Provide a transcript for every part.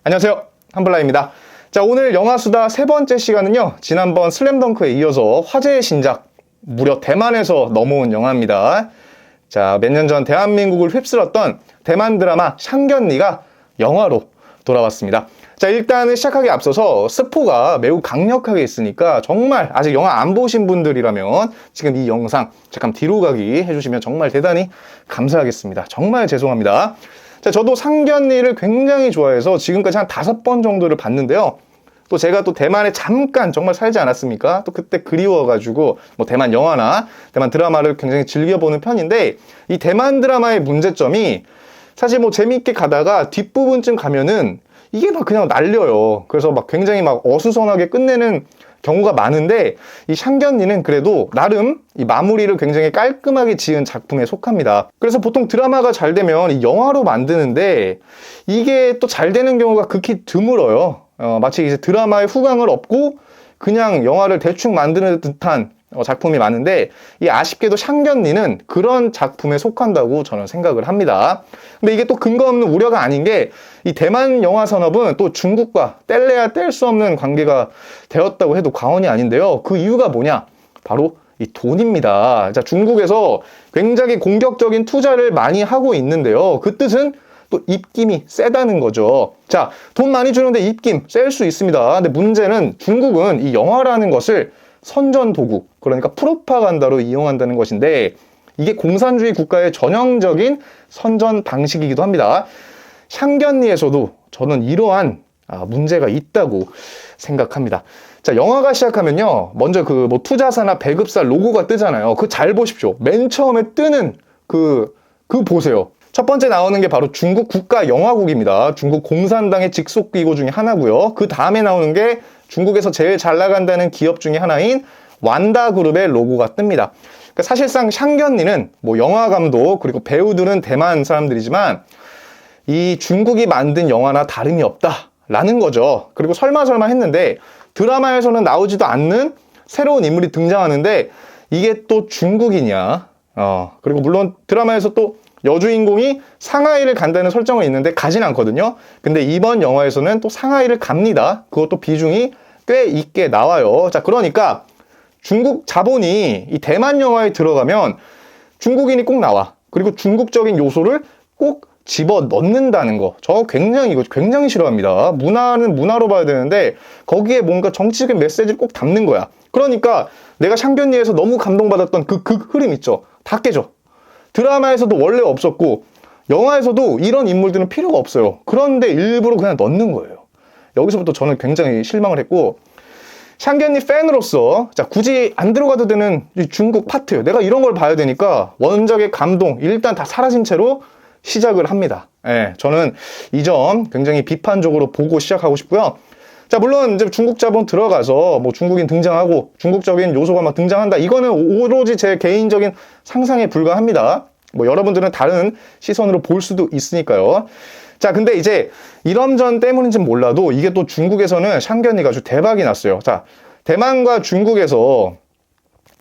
안녕하세요, 한블라입니다. 자, 오늘 영화수다 세 번째 시간은요, 지난번 슬램덩크에 이어서 화제의 신작, 무려 대만에서 넘어온 영화입니다. 자, 몇 년 전 대한민국을 휩쓸었던 대만 드라마 샹견니가 영화로 돌아왔습니다. 자, 일단은 시작하기 앞서서 스포가 매우 강력하게 있으니까 정말 아직 영화 안 보신 분들이라면 지금 이 영상 잠깐 뒤로 가기 해주시면 정말 대단히 감사하겠습니다. 정말 죄송합니다. 자, 저도 샹견니를 굉장히 좋아해서 지금까지 한 5번 정도를 봤는데요. 또 제가 또 대만에 잠깐 정말 살지 않았습니까? 또 그때 그리워가지고 뭐 대만 영화나 대만 드라마를 굉장히 즐겨보는 편인데, 이 대만 드라마의 문제점이 사실 뭐 재미있게 가다가 뒷부분쯤 가면은 이게 막 그냥 날려요. 그래서 막 굉장히 막 어수선하게 끝내는 경우가 많은데, 이 샹견니는 그래도 나름 이 마무리를 굉장히 깔끔하게 지은 작품에 속합니다. 그래서 보통 드라마가 잘 되면 이 영화로 만드는데 이게 또 잘 되는 경우가 극히 드물어요. 마치 이제 드라마의 후광을 얻고 그냥 영화를 대충 만드는 듯한 작품이 많은데, 이 아쉽게도 샹견니는 그런 작품에 속한다고 저는 생각을 합니다. 근데 이게 또 근거 없는 우려가 아닌 게, 이 대만 영화 산업은 또 중국과 뗄래야 뗄 수 없는 관계가 되었다고 해도 과언이 아닌데요. 그 이유가 뭐냐? 바로 이 돈입니다. 자, 중국에서 굉장히 공격적인 투자를 많이 하고 있는데요. 그 뜻은 또 입김이 세다는 거죠. 자, 돈 많이 주는데 입김 셀 수 있습니다. 근데 문제는 중국은 이 영화라는 것을 선전 도구, 그러니까 프로파간다로 이용한다는 것인데, 이게 공산주의 국가의 전형적인 선전 방식이기도 합니다. 샹견니에서도 저는 이러한 문제가 있다고 생각합니다. 자, 영화가 시작하면요, 먼저 그 뭐 투자사나 배급사 로고가 뜨잖아요. 그거 잘 보십시오. 맨 처음에 뜨는 그 보세요. 첫 번째 나오는 게 바로 중국 국가영화국입니다. 중국 공산당의 직속 기구 중에 하나고요. 그 다음에 나오는 게 중국에서 제일 잘 나간다는 기업 중에 하나인 완다그룹의 로고가 뜹니다. 그러니까 사실상 샹견니는 뭐 영화 감독 그리고 배우들은 대만 사람들이지만 이 중국이 만든 영화나 다름이 없다라는 거죠. 그리고 설마 했는데 드라마에서는 나오지도 않는 새로운 인물이 등장하는데 이게 또 중국이냐. 그리고 물론 드라마에서 또 여주인공이 상하이를 간다는 설정은 있는데 가진 않거든요. 근데 이번 영화에서는 또 상하이를 갑니다. 그것도 비중이 꽤 있게 나와요. 자, 그러니까 중국 자본이 이 대만 영화에 들어가면 중국인이 꼭 나와. 그리고 중국적인 요소를 꼭 집어 넣는다는 거. 저 이거 굉장히 싫어합니다. 문화는 문화로 봐야 되는데 거기에 뭔가 정치적인 메시지를 꼭 담는 거야. 그러니까 내가 샹견니에서 너무 감동받았던 그 흐름 있죠. 다 깨져. 드라마에서도 원래 없었고 영화에서도 이런 인물들은 필요가 없어요. 그런데 일부러 그냥 넣는 거예요. 여기서부터 저는 굉장히 실망을 했고, 샹견니 팬으로서 자, 굳이 안 들어가도 되는 이 중국 파트, 내가 이런 걸 봐야 되니까 원작의 감동 일단 다 사라진 채로 시작을 합니다. 저는 이 점 굉장히 비판적으로 보고 시작하고 싶고요. 자, 물론 이제 중국 자본 들어가서 뭐 중국인 등장하고 중국적인 요소가 막 등장한다, 이거는 오로지 제 개인적인 상상에 불과합니다. 뭐 여러분들은 다른 시선으로 볼 수도 있으니까요. 자, 근데 이제 이런 점 때문인지는 몰라도 이게 또 중국에서는 샹견니가 아주 대박이 났어요. 자, 대만과 중국에서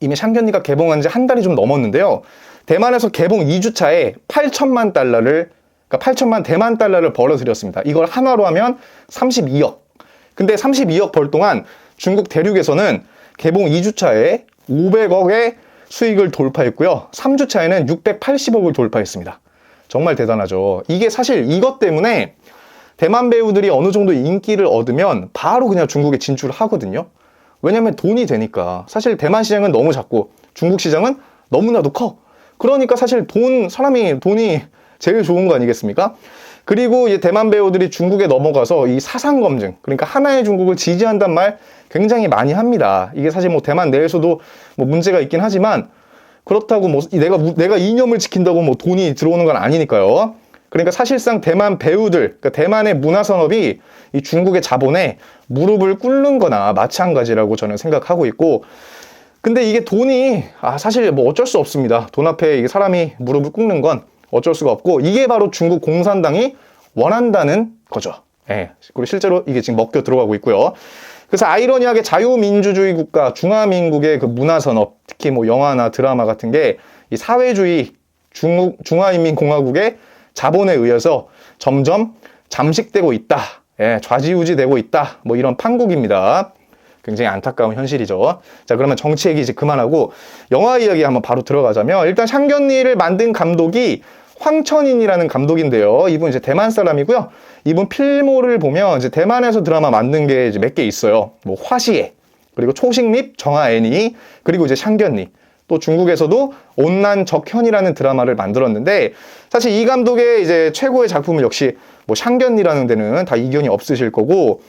이미 샹견니가 개봉한 지 한 달이 좀 넘었는데요. 대만에서 개봉 2주차에 8천만 달러를, 그러니까 8천만 대만 달러를 벌어들였습니다. 이걸 한화로 하면 32억. 근데 32억 벌 동안 중국 대륙에서는 개봉 2주차에 500억의 수익을 돌파했고요. 3주차에는 680억을 돌파했습니다. 정말 대단하죠. 이게 사실 이것 때문에 대만 배우들이 어느 정도 인기를 얻으면 바로 그냥 중국에 진출을 하거든요. 왜냐면 돈이 되니까. 사실 대만 시장은 너무 작고 중국 시장은 너무나도 커. 그러니까 사실 돈이 제일 좋은 거 아니겠습니까? 그리고 이 대만 배우들이 중국에 넘어가서 이 사상 검증, 그러니까 하나의 중국을 지지한단 말 굉장히 많이 합니다. 이게 사실 뭐 대만 내에서도 뭐 문제가 있긴 하지만, 그렇다고 뭐 내가 이념을 지킨다고 뭐 돈이 들어오는 건 아니니까요. 그러니까 사실상 대만 배우들, 그러니까 대만의 문화 산업이 이 중국의 자본에 무릎을 꿇는 거나 마찬가지라고 저는 생각하고 있고, 근데 이게 돈이 사실 뭐 어쩔 수 없습니다. 돈 앞에 이게 사람이 무릎을 꿇는 건 어쩔 수가 없고, 이게 바로 중국 공산당이 원한다는 거죠. 그리고 실제로 이게 지금 먹혀 들어가고 있고요. 그래서 아이러니하게 자유민주주의 국가 중화민국의 그 문화산업, 특히 뭐 영화나 드라마 같은 게 이 사회주의 중화인민공화국의 자본에 의해서 점점 잠식되고 있다. 예, 좌지우지 되고 있다. 뭐 이런 판국입니다. 굉장히 안타까운 현실이죠. 자, 그러면 정치 얘기 이제 그만하고 영화 이야기 한번 바로 들어가자면, 일단 샹견니를 만든 감독이 황천인이라는 감독인데요. 이분 이제 대만 사람이고요. 이분 필모를 보면 이제 대만에서 드라마 만든 게 이제 몇 개 있어요. 뭐 화시애, 그리고 초식립, 정아애니, 그리고 이제 샹견니. 또 중국에서도 온난적현이라는 드라마를 만들었는데, 사실 이 감독의 이제 최고의 작품은 역시 뭐 샹견니라는 데는 다 이견이 없으실 거고,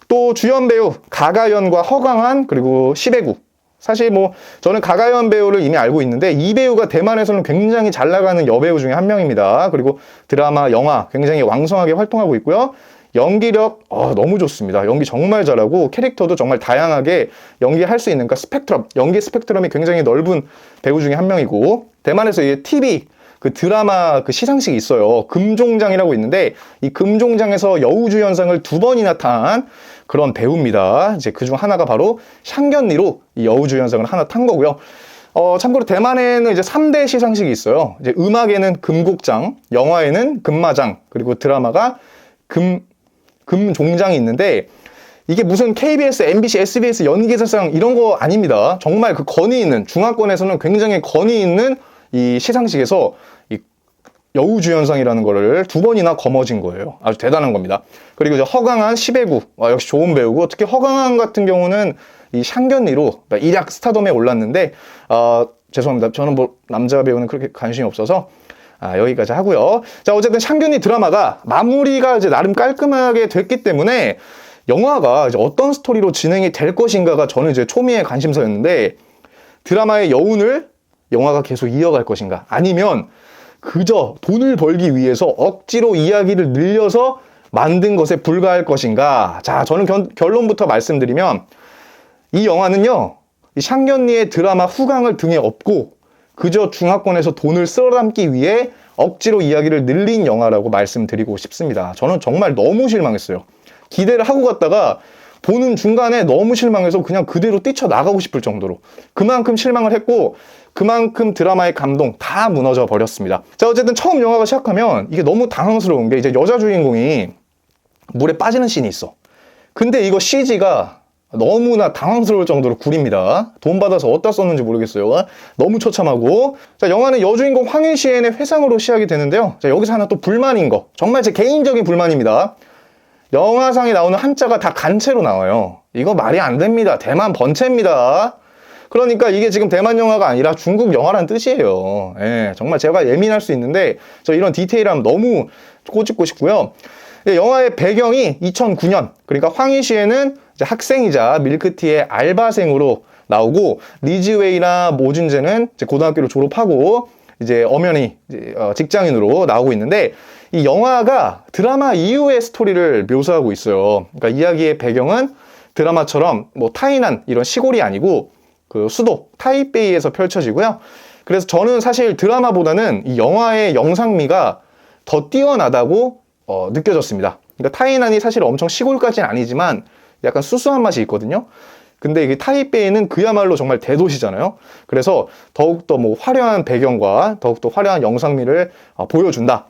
또 주연 배우 가가연과 허강한, 그리고 시베구. 사실 뭐 저는 가가연 배우를 이미 알고 있는데 이 배우가 대만에서는 굉장히 잘 나가는 여배우 중에 한 명입니다. 그리고 드라마, 영화 굉장히 왕성하게 활동하고 있고요. 연기력 너무 좋습니다. 연기 정말 잘하고 캐릭터도 정말 다양하게 연기할 수 있는, 그러니까 스펙트럼, 연기 스펙트럼이 굉장히 넓은 배우 중에 한 명이고, 대만에서 이 TV 그 드라마 그 시상식이 있어요. 금종장이라고 있는데 이 금종장에서 여우주연상을 2번이나 탄 그런 배우입니다. 이제 그중 하나가 바로 샹견니로 이 여우주연상을 하나 탄 거고요. 참고로 대만에는 이제 3대 시상식이 있어요. 이제 음악에는 금곡장, 영화에는 금마장, 그리고 드라마가 금종장이 있는데, 이게 무슨 KBS, MBC, SBS 연기자상 이런 거 아닙니다. 정말 그 권위 있는, 중화권에서는 굉장히 권위 있는 이 시상식에서 이 여우주연상이라는 거를 2번이나 거머쥔 거예요. 아주 대단한 겁니다. 그리고 이제 허강한, 시베구, 역시 좋은 배우고, 특히 허강한 같은 경우는 이 샹견니로 일약 스타덤에 올랐는데, 죄송합니다. 저는 뭐 남자 배우는 그렇게 관심이 없어서 여기까지 하고요. 자, 어쨌든 샹견니 드라마가 마무리가 이제 나름 깔끔하게 됐기 때문에 영화가 이제 어떤 스토리로 진행이 될 것인가가 저는 이제 초미의 관심사였는데, 드라마의 여운을 영화가 계속 이어갈 것인가, 아니면 그저 돈을 벌기 위해서 억지로 이야기를 늘려서 만든 것에 불과할 것인가. 자, 저는 결론부터 말씀드리면 이 영화는요, 이 샹견니의 드라마 후광을 등에 업고 그저 중화권에서 돈을 쓸어담기 위해 억지로 이야기를 늘린 영화라고 말씀드리고 싶습니다. 저는 정말 너무 실망했어요. 기대를 하고 갔다가 보는 중간에 너무 실망해서 그냥 그대로 뛰쳐나가고 싶을 정도로 그만큼 실망을 했고, 그만큼 드라마의 감동 다 무너져 버렸습니다. 자, 어쨌든 처음 영화가 시작하면 이게 너무 당황스러운 게, 이제 여자 주인공이 물에 빠지는 씬이 있어. 근데 이거 CG가 너무나 당황스러울 정도로 구립니다. 돈 받아서 어디다 썼는지 모르겠어요. 너무 처참하고. 자, 영화는 여주인공 황희시엔의 회상으로 시작이 되는데요. 자, 여기서 하나 또 불만인 거, 정말 제 개인적인 불만입니다. 영화상에 나오는 한자가 다 간체로 나와요. 이거 말이 안 됩니다. 대만 번체입니다. 그러니까 이게 지금 대만 영화가 아니라 중국 영화란 뜻이에요. 예, 정말 제가 예민할 수 있는데 저 이런 디테일함 너무 꼬집고 싶고요. 영화의 배경이 2009년, 그러니까 황희시에는 이제 학생이자 밀크티의 알바생으로 나오고, 리지웨이나 모준재는 이제 고등학교를 졸업하고 이제 엄연히 직장인으로 나오고 있는데, 이 영화가 드라마 이후의 스토리를 묘사하고 있어요. 그러니까 이야기의 배경은 드라마처럼 뭐 타이난 이런 시골이 아니고 그 수도 타이베이에서 펼쳐지고요. 그래서 저는 사실 드라마보다는 이 영화의 영상미가 더 뛰어나다고 느껴졌습니다. 그러니까 타이난이 사실 엄청 시골까지는 아니지만 약간 수수한 맛이 있거든요. 근데 이게 타이베이는 그야말로 정말 대도시잖아요. 그래서 더욱더 뭐 화려한 배경과 더욱더 화려한 영상미를 보여준다.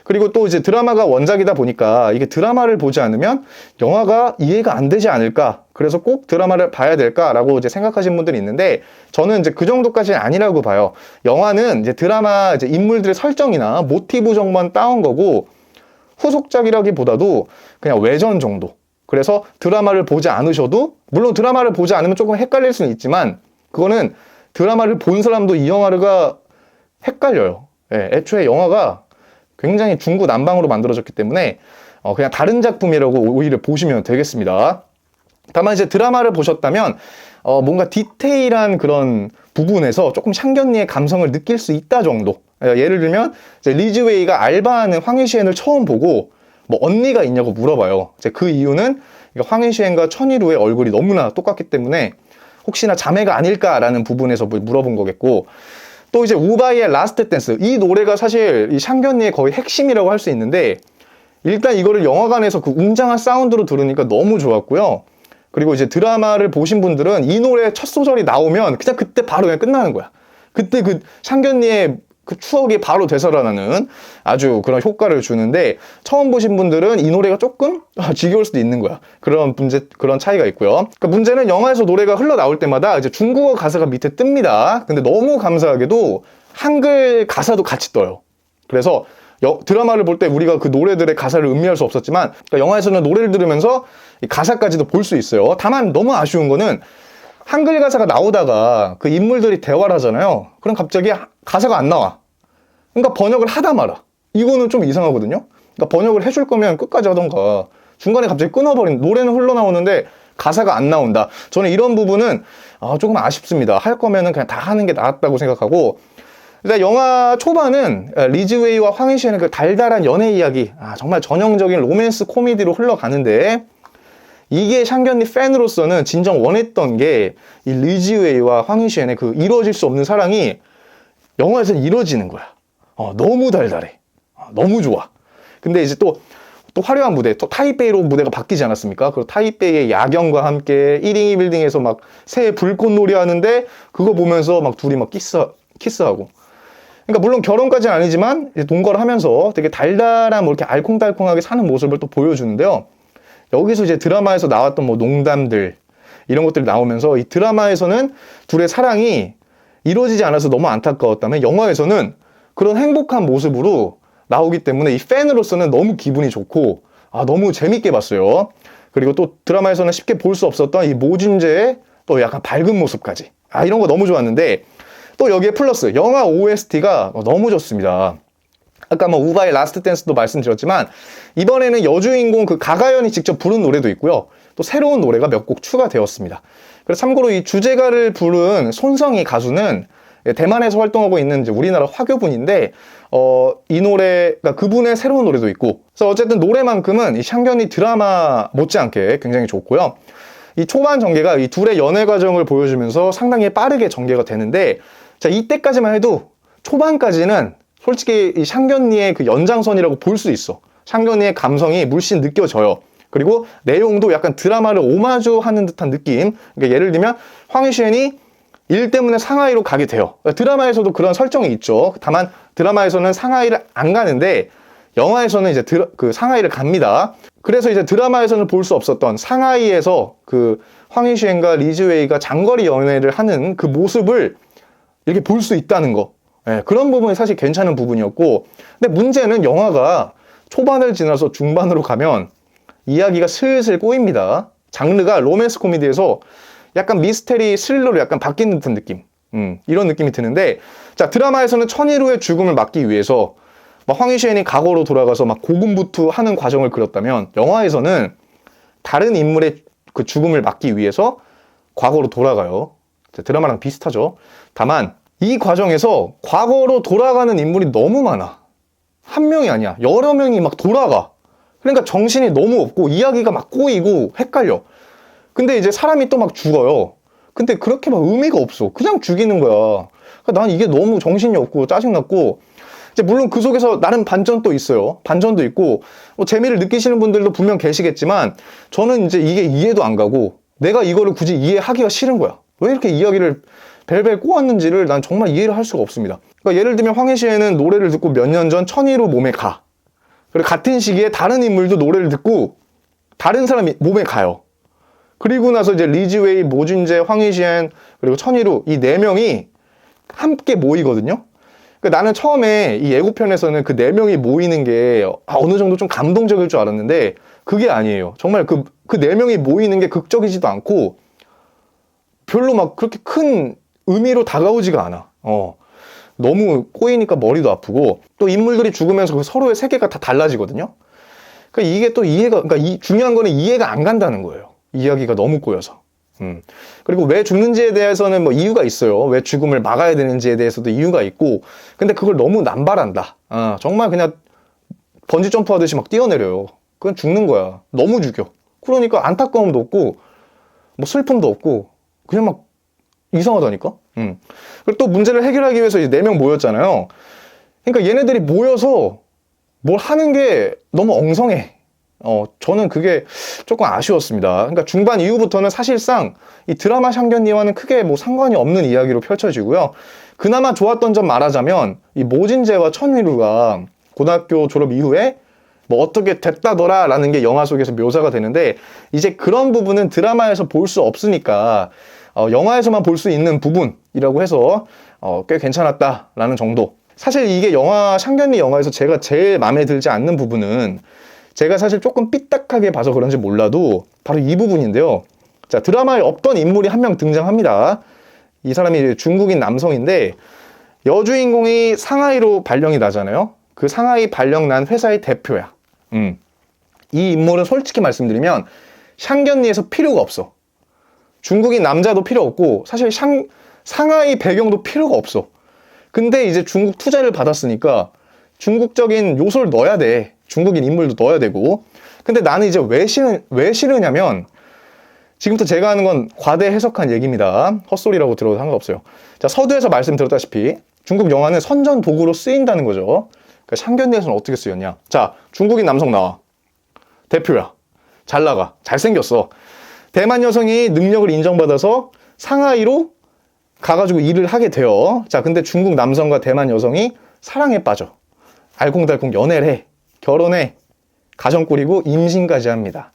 그리고 또 이제 드라마가 원작이다 보니까 이게 드라마를 보지 않으면 영화가 이해가 안 되지 않을까, 그래서 꼭 드라마를 봐야 될까라고 이제 생각하시는 분들이 있는데, 저는 이제 그 정도까지는 아니라고 봐요. 영화는 이제 드라마 이제 인물들의 설정이나 모티브 정보만 따온 거고, 후속작이라기보다도 그냥 외전 정도. 그래서 드라마를 보지 않으셔도, 물론 드라마를 보지 않으면 조금 헷갈릴 수는 있지만, 그거는 드라마를 본 사람도 이 영화가 헷갈려요. 예, 애초에 영화가 굉장히 중구난방으로 만들어졌기 때문에 그냥 다른 작품이라고 오히려 보시면 되겠습니다. 다만 이제 드라마를 보셨다면 뭔가 디테일한 그런 부분에서 조금 샹견니의 감성을 느낄 수 있다 정도. 예를 들면 이제 리즈웨이가 알바하는 황희시엔을 처음 보고 뭐 언니가 있냐고 물어봐요. 이제 그 이유는 황희시엔과 천이루의 얼굴이 너무나 똑같기 때문에 혹시나 자매가 아닐까라는 부분에서 물어본 거겠고, 또 이제 우바이의 라스트 댄스, 이 노래가 사실 이 샹견니의 거의 핵심이라고 할 수 있는데, 일단 이거를 영화관에서 그 웅장한 사운드로 들으니까 너무 좋았고요. 그리고 이제 드라마를 보신 분들은 이 노래 첫 소절이 나오면 그냥 그때 바로 그냥 끝나는 거야. 그때 그 샹견니의 그 추억이 바로 되살아나는 아주 그런 효과를 주는데, 처음 보신 분들은 이 노래가 조금 지겨울 수도 있는 거야. 그런 차이가 있고요. 그러니까 문제는 영화에서 노래가 흘러나올 때마다 이제 중국어 가사가 밑에 뜹니다. 근데 너무 감사하게도 한글 가사도 같이 떠요. 그래서 드라마를 볼 때 우리가 그 노래들의 가사를 음미할 수 없었지만, 그러니까 영화에서는 노래를 들으면서 이 가사까지도 볼 수 있어요. 다만 너무 아쉬운 거는 한글 가사가 나오다가 그 인물들이 대화를 하잖아요. 그럼 갑자기 가사가 안 나와. 그러니까 번역을 하다 말아. 이거는 좀 이상하거든요. 그러니까 번역을 해줄 거면 끝까지 하던가, 중간에 갑자기 끊어버린, 노래는 흘러나오는데 가사가 안 나온다. 저는 이런 부분은 조금 아쉽습니다. 할 거면은 그냥 다 하는 게 낫다고 생각하고, 일단 영화 초반은 리즈 웨이와 황희시의 그 달달한 연애 이야기, 정말 전형적인 로맨스 코미디로 흘러가는데, 이게 샹견니 팬으로서는 진정 원했던 게 이 리즈 웨이와 황희시의 그 이루어질 수 없는 사랑이 영화에서는 이루어지는 거야. 너무 달달해. 너무 좋아. 근데 이제 또 화려한 무대, 또 타이베이로 무대가 바뀌지 않았습니까? 그 타이베이의 야경과 함께 1인 1빌딩에서 막 새 불꽃놀이 하는데, 그거 보면서 막 둘이 막 키스하고. 그러니까 물론 결혼까지는 아니지만 이제 동거를 하면서 되게 달달한 뭐 이렇게 알콩달콩하게 사는 모습을 또 보여주는데요. 여기서 이제 드라마에서 나왔던 뭐 농담들, 이런 것들이 나오면서 이 드라마에서는 둘의 사랑이 이루어지지 않아서 너무 안타까웠다면, 영화에서는 그런 행복한 모습으로 나오기 때문에 이 팬으로서는 너무 기분이 좋고, 너무 재밌게 봤어요. 그리고 또 드라마에서는 쉽게 볼 수 없었던 이 모준재의 또 약간 밝은 모습까지, 이런 거 너무 좋았는데, 또 여기에 플러스 영화 OST가 너무 좋습니다. 아까 뭐 우바의 라스트 댄스도 말씀드렸지만, 이번에는 여주인공 그 가가연이 직접 부른 노래도 있고요. 또 새로운 노래가 몇 곡 추가되었습니다. 그래서 참고로 이 주제가를 부른 손성희 가수는 대만에서 활동하고 있는 이제 우리나라 화교분인데, 이 노래가 그분의 새로운 노래도 있고, 그래서 어쨌든 노래만큼은 이 샹견이 드라마 못지않게 굉장히 좋고요. 이 초반 전개가 이 둘의 연애 과정을 보여주면서 상당히 빠르게 전개가 되는데, 자, 이때까지만 해도 초반까지는 솔직히 이 샹견니의 그 연장선이라고 볼 수 있어. 샹견니의 감성이 물씬 느껴져요. 그리고 내용도 약간 드라마를 오마주하는 듯한 느낌. 그러니까 예를 들면 황희시엔이 일 때문에 상하이로 가게 돼요. 드라마에서도 그런 설정이 있죠. 다만 드라마에서는 상하이를 안 가는데, 영화에서는 이제 그 상하이를 갑니다. 그래서 이제 드라마에서는 볼 수 없었던 상하이에서 그 황희시엔과 리즈웨이가 장거리 연애를 하는 그 모습을 이렇게 볼 수 있다는 거. 그런 부분이 사실 괜찮은 부분이었고, 근데 문제는 영화가 초반을 지나서 중반으로 가면 이야기가 슬슬 꼬입니다. 장르가 로맨스 코미디에서 약간 미스테리 스릴러로 약간 바뀌는 듯한 느낌, 이런 느낌이 드는데, 자, 드라마에서는 천일우의 죽음을 막기 위해서 막 황희시엔이 과거로 돌아가서 막 고군분투하는 과정을 그렸다면, 영화에서는 다른 인물의 그 죽음을 막기 위해서 과거로 돌아가요. 드라마랑 비슷하죠. 다만 이 과정에서 과거로 돌아가는 인물이 너무 많아. 한 명이 아니야. 여러 명이 막 돌아가. 그러니까 정신이 너무 없고 이야기가 막 꼬이고 헷갈려. 근데 이제 사람이 또 막 죽어요. 근데 그렇게 막 의미가 없어. 그냥 죽이는 거야. 그러니까 난 이게 너무 정신이 없고 짜증났고, 이제 물론 그 속에서 나름 반전도 있어요. 반전도 있고, 뭐 재미를 느끼시는 분들도 분명 계시겠지만, 저는 이제 이게 이해도 안 가고, 내가 이거를 굳이 이해하기가 싫은 거야. 왜 이렇게 이야기를 벨벨 꼬았는지를 난 정말 이해를 할 수가 없습니다. 그러니까 예를 들면 황희시엔은 노래를 듣고 몇 년 전 천일우 몸에 가. 그리고 같은 시기에 다른 인물도 노래를 듣고 다른 사람이 몸에 가요. 그리고 나서 이제 리즈웨이, 모준재, 황희시엔, 그리고 천일우, 이 네 명이 함께 모이거든요. 그러니까 나는 처음에 이 예고편에서는 그 네 명이 모이는 게 어느 정도 좀 감동적일 줄 알았는데, 그게 아니에요. 정말 그 네 명이 모이는 게 극적이지도 않고 별로 막 그렇게 큰 의미로 다가오지가 않아. 너무 꼬이니까 머리도 아프고, 또 인물들이 죽으면서 그 서로의 세계가 다 달라지거든요. 그러니까 이게 또 그러니까 중요한 거는 이해가 안 간다는 거예요. 이야기가 너무 꼬여서. 그리고 왜 죽는지에 대해서는 뭐 이유가 있어요. 왜 죽음을 막아야 되는지에 대해서도 이유가 있고, 근데 그걸 너무 남발한다. 정말 그냥 번지 점프 하듯이 막 뛰어내려요. 그건 죽는 거야. 너무 죽여. 그러니까 안타까움도 없고, 뭐 슬픔도 없고, 그냥 막 이상하다니까? 그리고 또 문제를 해결하기 위해서 이제 4명 모였잖아요. 그러니까 얘네들이 모여서 뭘 하는 게 너무 엉성해. 저는 그게 조금 아쉬웠습니다. 그러니까 중반 이후부터는 사실상 이 드라마 샹견니와는 크게 뭐 상관이 없는 이야기로 펼쳐지고요. 그나마 좋았던 점 말하자면 이 모진재와 천위루가 고등학교 졸업 이후에 뭐 어떻게 됐다더라 라는 게 영화 속에서 묘사가 되는데, 이제 그런 부분은 드라마에서 볼 수 없으니까 영화에서만 볼 수 있는 부분이라고 해서 꽤 괜찮았다라는 정도. 사실 이게 샹견리 영화에서 제가 제일 마음에 들지 않는 부분은, 제가 사실 조금 삐딱하게 봐서 그런지 몰라도 바로 이 부분인데요. 자, 드라마에 없던 인물이 한 명 등장합니다. 이 사람이 중국인 남성인데, 여주인공이 상하이로 발령이 나잖아요. 그 상하이 발령 난 회사의 대표야. 이 인물은 솔직히 말씀드리면 샹견리에서 필요가 없어. 중국인 남자도 필요 없고 사실 상하이 배경도 필요가 없어. 근데 이제 중국 투자를 받았으니까 중국적인 요소를 넣어야 돼. 중국인 인물도 넣어야 되고. 근데 나는 이제 왜 싫으냐면, 지금부터 제가 하는 건 과대 해석한 얘기입니다. 헛소리라고 들어도 상관없어요. 자, 서두에서 말씀드렸다시피 중국 영화는 선전 도구로 쓰인다는 거죠. 그러니까 샹견리에서는 어떻게 쓰였냐. 자, 중국인 남성 나와. 대표야. 잘 나가. 잘생겼어. 대만 여성이 능력을 인정받아서 상하이로 가가지고 일을 하게 돼요. 자, 근데 중국 남성과 대만 여성이 사랑에 빠져. 알콩달콩 연애를 해. 결혼해. 가정 꾸리고 임신까지 합니다.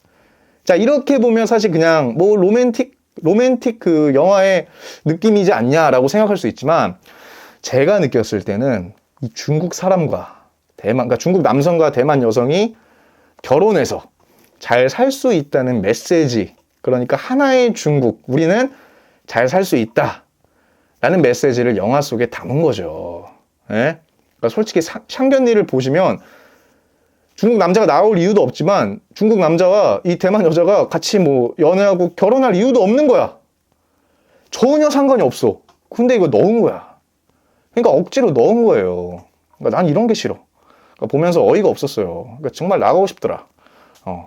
자, 이렇게 보면 사실 그냥 뭐 로맨틱 그 영화의 느낌이지 않냐라고 생각할 수 있지만, 제가 느꼈을 때는 이 중국 사람과 그러니까 중국 남성과 대만 여성이 결혼해서 잘 살 수 있다는 메시지, 그러니까 하나의 중국, 우리는 잘 살 수 있다 라는 메시지를 영화 속에 담은 거죠. 예? 그러니까 솔직히 샹견리를 보시면 중국 남자가 나올 이유도 없지만 중국 남자와 이 대만 여자가 같이 뭐 연애하고 결혼할 이유도 없는 거야. 전혀 상관이 없어. 근데 이거 넣은 거야. 그러니까 억지로 넣은 거예요. 그러니까 난 이런 게 싫어. 그러니까 보면서 어이가 없었어요. 그러니까 정말 나가고 싶더라.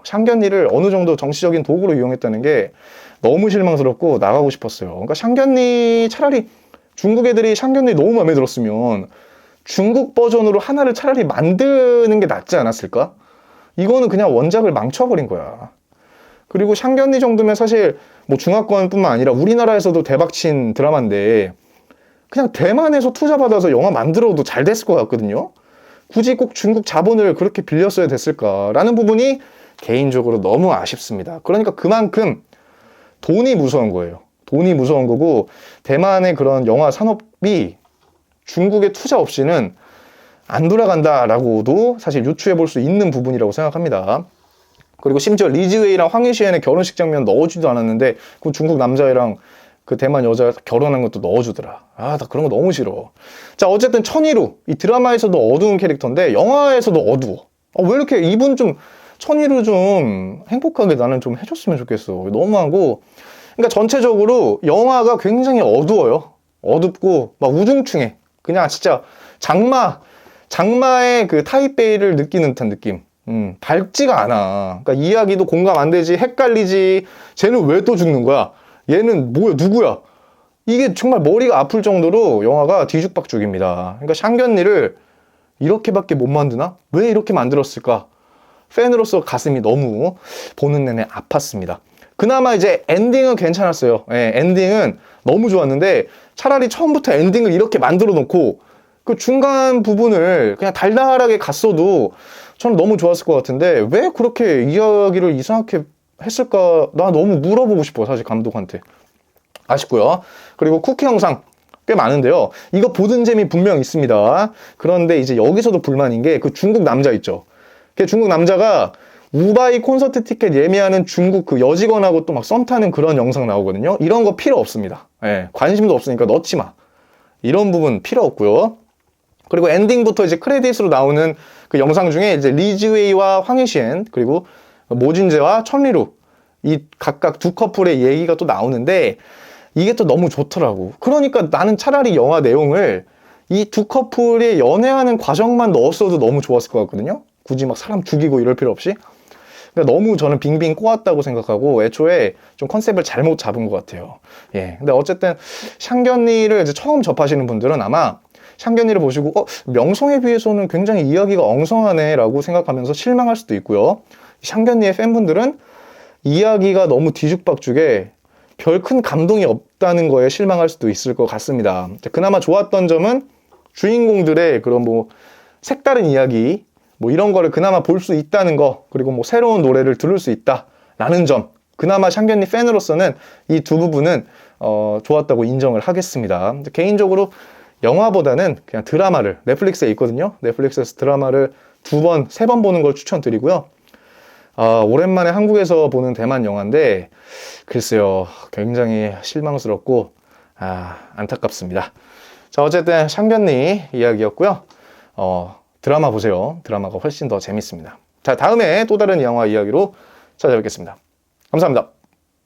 샹견리를 어느 정도 정치적인 도구로 이용했다는 게 너무 실망스럽고 나가고 싶었어요. 그러니까 샹견리, 차라리 중국 애들이 샹견리 너무 마음에 들었으면 중국 버전으로 하나를 차라리 만드는 게 낫지 않았을까? 이거는 그냥 원작을 망쳐버린 거야. 그리고 샹견리 정도면 사실 뭐 중화권뿐만 아니라 우리나라에서도 대박친 드라마인데 그냥 대만에서 투자받아서 영화 만들어도 잘 됐을 것 같거든요. 굳이 꼭 중국 자본을 그렇게 빌렸어야 됐을까라는 부분이 개인적으로 너무 아쉽습니다. 그러니까 그만큼 돈이 무서운 거예요. 돈이 무서운 거고, 대만의 그런 영화 산업이 중국의 투자 없이는 안 돌아간다라고도 사실 유추해 볼 수 있는 부분이라고 생각합니다. 그리고 심지어 리즈웨이랑 황희시엔의 결혼식 장면 넣어주지도 않았는데 그 중국 남자애랑 그 대만 여자 결혼한 것도 넣어주더라. 나 그런 거 너무 싫어. 자, 어쨌든 천이루, 이 드라마에서도 어두운 캐릭터인데 영화에서도 어두워. 왜 이렇게 이분 좀 천이루 좀 행복하게 나는 좀 해줬으면 좋겠어. 너무하고. 그러니까 전체적으로 영화가 굉장히 어두워요. 어둡고 막 우중충해. 그냥 진짜 장마의 그 타이베이를 느끼는 듯한 느낌. 밝지가 않아. 그러니까 이야기도 공감 안 되지, 헷갈리지. 쟤는 왜 또 죽는 거야? 얘는 뭐야, 누구야? 이게 정말 머리가 아플 정도로 영화가 뒤죽박죽입니다. 그러니까 샹견리를 이렇게밖에 못 만드나? 왜 이렇게 만들었을까? 팬으로서 가슴이 너무 보는 내내 아팠습니다. 그나마 이제 엔딩은 괜찮았어요. 예, 엔딩은 너무 좋았는데 차라리 처음부터 엔딩을 이렇게 만들어 놓고 그 중간 부분을 그냥 달달하게 갔어도 저는 너무 좋았을 것 같은데, 왜 그렇게 이야기를 이상하게 했을까? 나 너무 물어보고 싶어, 사실 감독한테. 아쉽고요. 그리고 쿠키 영상 꽤 많은데요. 이거 보던 재미 분명 있습니다. 그런데 이제 여기서도 불만인 게 그 중국 남자 있죠. 그 중국 남자가 우바이 콘서트 티켓 예매하는 중국 그 여직원하고 또 막 썸 타는 그런 영상 나오거든요. 이런 거 필요 없습니다. 예, 관심도 없으니까 넣지 마. 이런 부분 필요 없고요. 그리고 엔딩부터 이제 크레딧으로 나오는 그 영상 중에 이제 리즈웨이와 황희시엔, 그리고 모진재와 천리루, 이 각각 두 커플의 얘기가 또 나오는데 이게 또 너무 좋더라고. 그러니까 나는 차라리 영화 내용을 이 두 커플이 연애하는 과정만 넣었어도 너무 좋았을 것 같거든요. 굳이 막 사람 죽이고 이럴 필요 없이. 그러니까 너무 저는 빙빙 꼬았다고 생각하고 애초에 좀 컨셉을 잘못 잡은 것 같아요. 예. 근데 어쨌든 샹견리를 이제 처음 접하시는 분들은 아마 샹견리를 보시고 명성에 비해서는 굉장히 이야기가 엉성하네 라고 생각하면서 실망할 수도 있고요. 샹견리의 팬분들은 이야기가 너무 뒤죽박죽에 별 큰 감동이 없다는 거에 실망할 수도 있을 것 같습니다. 그나마 좋았던 점은 주인공들의 그런 뭐 색다른 이야기, 뭐 이런 거를 그나마 볼 수 있다는 거, 그리고 뭐 새로운 노래를 들을 수 있다라는 점, 그나마 샹견니 팬으로서는 이 두 부분은 좋았다고 인정을 하겠습니다. 개인적으로 영화보다는 그냥 드라마를, 넷플릭스에 있거든요. 넷플릭스에서 드라마를 2번, 3번 보는 걸 추천드리고요. 오랜만에 한국에서 보는 대만 영화인데 글쎄요, 굉장히 실망스럽고 안타깝습니다. 자, 어쨌든 샹견니 이야기였고요. 드라마 보세요. 드라마가 훨씬 더 재밌습니다. 자, 다음에 또 다른 영화 이야기로 찾아뵙겠습니다. 감사합니다.